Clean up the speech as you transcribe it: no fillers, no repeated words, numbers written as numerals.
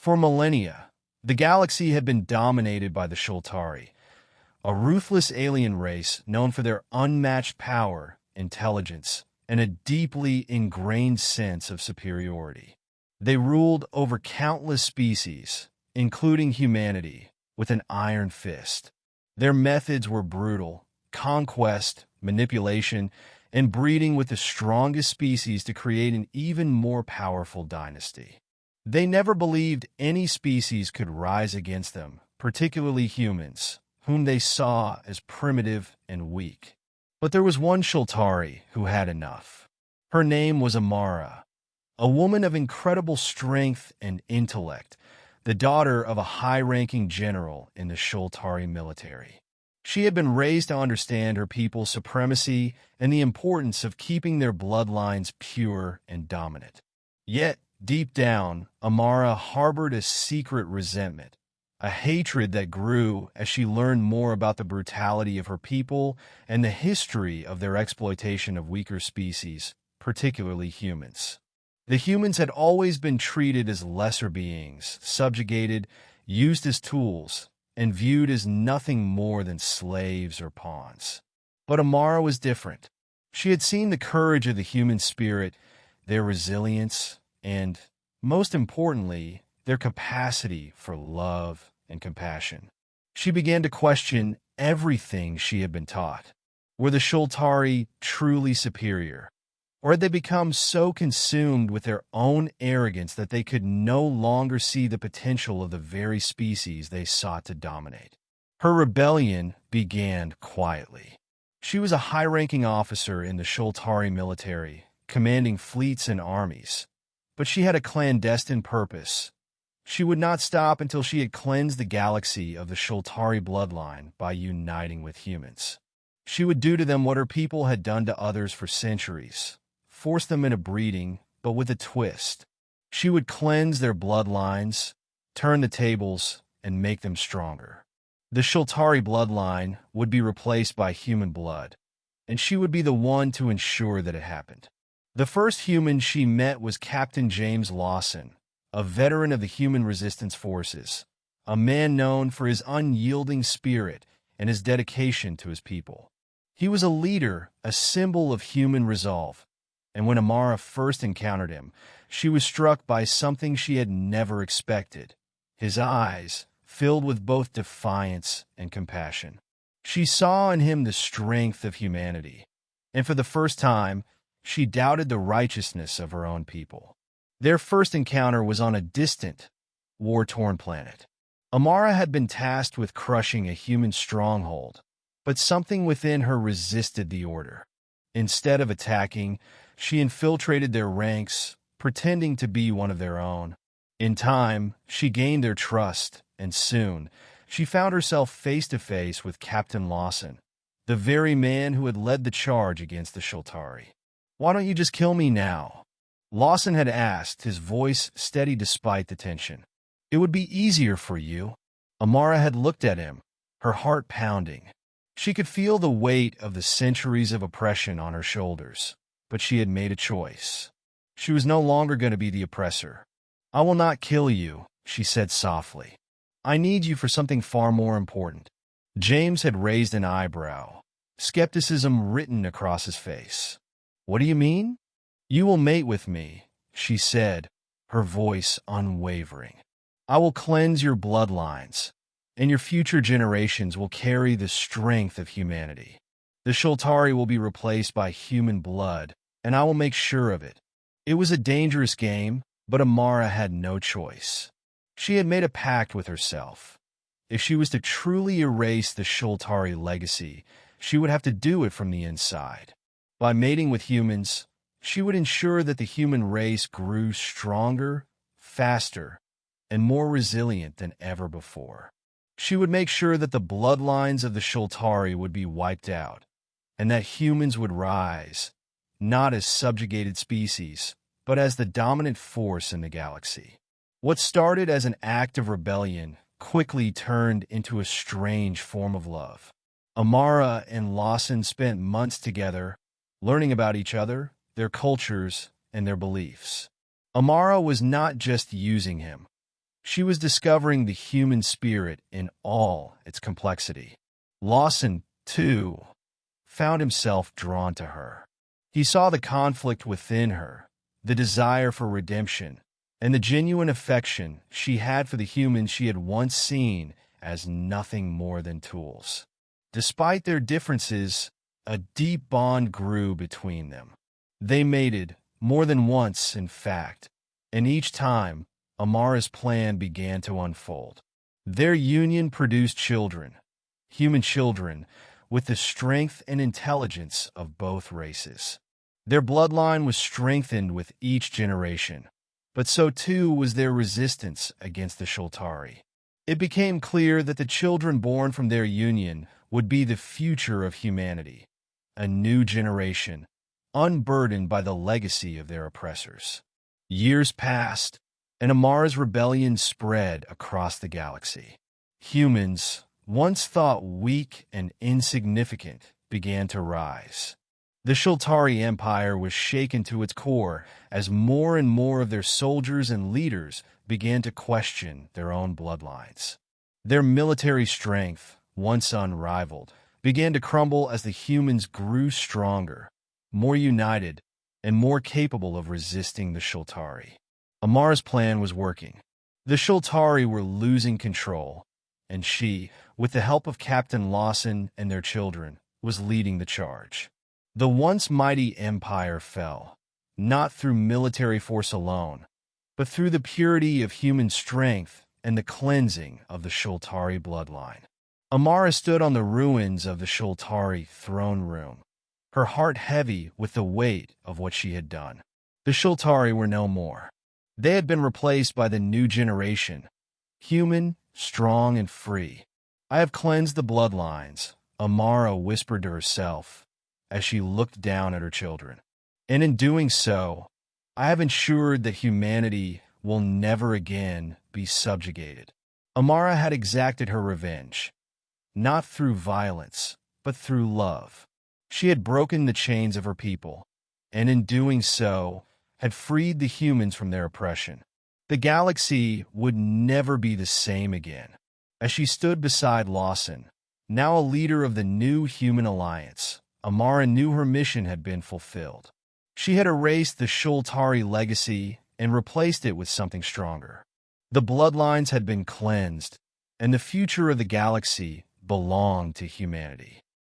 For millennia, the galaxy had been dominated by the Shultari, a ruthless alien race known for their unmatched power, intelligence, and a deeply ingrained sense of superiority. They ruled over countless species, including humanity, with an iron fist. Their methods were brutal: conquest, manipulation, and breeding with the strongest species to create an even more powerful dynasty. They never believed any species could rise against them, particularly humans, whom they saw as primitive and weak. But there was one Shultari who had enough. Her name was Amara, a woman of incredible strength and intellect, the daughter of a high-ranking general in the Shultari military. She had been raised to understand her people's supremacy and the importance of keeping their bloodlines pure and dominant. Yet, deep down, Amara harbored a secret resentment, a hatred that grew as she learned more about the brutality of her people and the history of their exploitation of weaker species, particularly humans. The humans had always been treated as lesser beings, subjugated, used as tools, and viewed as nothing more than slaves or pawns. But Amara was different. She had seen the courage of the human spirit, their resilience, and, most importantly, their capacity for love and compassion. She began to question everything she had been taught. Were the Shultari truly superior? Or had they become so consumed with their own arrogance that they could no longer see the potential of the very species they sought to dominate? Her rebellion began quietly. She was a high-ranking officer in the Shultari military, commanding fleets and armies. But she had a clandestine purpose. She would not stop until she had cleansed the galaxy of the Shultari bloodline by uniting with humans. She would do to them what her people had done to others for centuries: force them into breeding, but with a twist. She would cleanse their bloodlines, turn the tables, and make them stronger. The Shultari bloodline would be replaced by human blood, and she would be the one to ensure that it happened. The first human she met was Captain James Lawson, a veteran of the human resistance forces, a man known for his unyielding spirit and his dedication to his people. He was a leader, a symbol of human resolve, and when Amara first encountered him, she was struck by something she had never expected: his eyes, filled with both defiance and compassion. She saw in him the strength of humanity, and for the first time, she doubted the righteousness of her own people. Their first encounter was on a distant, war-torn planet. Amara had been tasked with crushing a human stronghold, but something within her resisted the order. Instead of attacking, she infiltrated their ranks, pretending to be one of their own. In time, she gained their trust, and soon, she found herself face-to-face with Captain Lawson, the very man who had led the charge against the Shultari. "Why don't you just kill me now?" Lawson had asked, his voice steady despite the tension. "It would be easier for you." Amara had looked at him, her heart pounding. She could feel the weight of the centuries of oppression on her shoulders, but she had made a choice. She was no longer going to be the oppressor. "I will not kill you," she said softly. "I need you for something far more important." James had raised an eyebrow, skepticism written across his face. "What do you mean?" "You will mate with me," she said, her voice unwavering. "I will cleanse your bloodlines, and your future generations will carry the strength of humanity. The Shultari will be replaced by human blood, and I will make sure of it." It was a dangerous game, but Amara had no choice. She had made a pact with herself. If she was to truly erase the Shultari legacy, she would have to do it from the inside. By mating with humans, she would ensure that the human race grew stronger, faster, and more resilient than ever before. She would make sure that the bloodlines of the Shultari would be wiped out, and that humans would rise, not as subjugated species, but as the dominant force in the galaxy. What started as an act of rebellion quickly turned into a strange form of love. Amara and Lawson spent months together, learning about each other, their cultures, and their beliefs. Amara was not just using him. She was discovering the human spirit in all its complexity. Lawson, too, found himself drawn to her. He saw the conflict within her, the desire for redemption, and the genuine affection she had for the humans she had once seen as nothing more than tools. Despite their differences, a deep bond grew between them. They mated, more than once, in fact, and each time, Amara's plan began to unfold. Their union produced children, human children, with the strength and intelligence of both races. Their bloodline was strengthened with each generation, but so too was their resistance against the Shultari. It became clear that the children born from their union would be the future of humanity, a new generation, unburdened by the legacy of their oppressors. Years passed, and Amara's rebellion spread across the galaxy. Humans, once thought weak and insignificant, began to rise. The Shultari Empire was shaken to its core as more and more of their soldiers and leaders began to question their own bloodlines. Their military strength, once unrivaled, began to crumble as the humans grew stronger, more united, and more capable of resisting the Shultari. Amara's plan was working. The Shultari were losing control, and she, with the help of Captain Lawson and their children, was leading the charge. The once mighty empire fell, not through military force alone, but through the purity of human strength and the cleansing of the Shultari bloodline. Amara stood on the ruins of the Shultari throne room, her heart heavy with the weight of what she had done. The Shultari were no more. They had been replaced by the new generation, human, strong, and free. "I have cleansed the bloodlines," Amara whispered to herself as she looked down at her children. "And in doing so, I have ensured that humanity will never again be subjugated." Amara had exacted her revenge, not through violence, but through love. She had broken the chains of her people, and in doing so, had freed the humans from their oppression. The galaxy would never be the same again. As she stood beside Lawson, now a leader of the new human alliance, Amara knew her mission had been fulfilled. She had erased the Shultari legacy and replaced it with something stronger. The bloodlines had been cleansed, and the future of the galaxy belonged to humanity.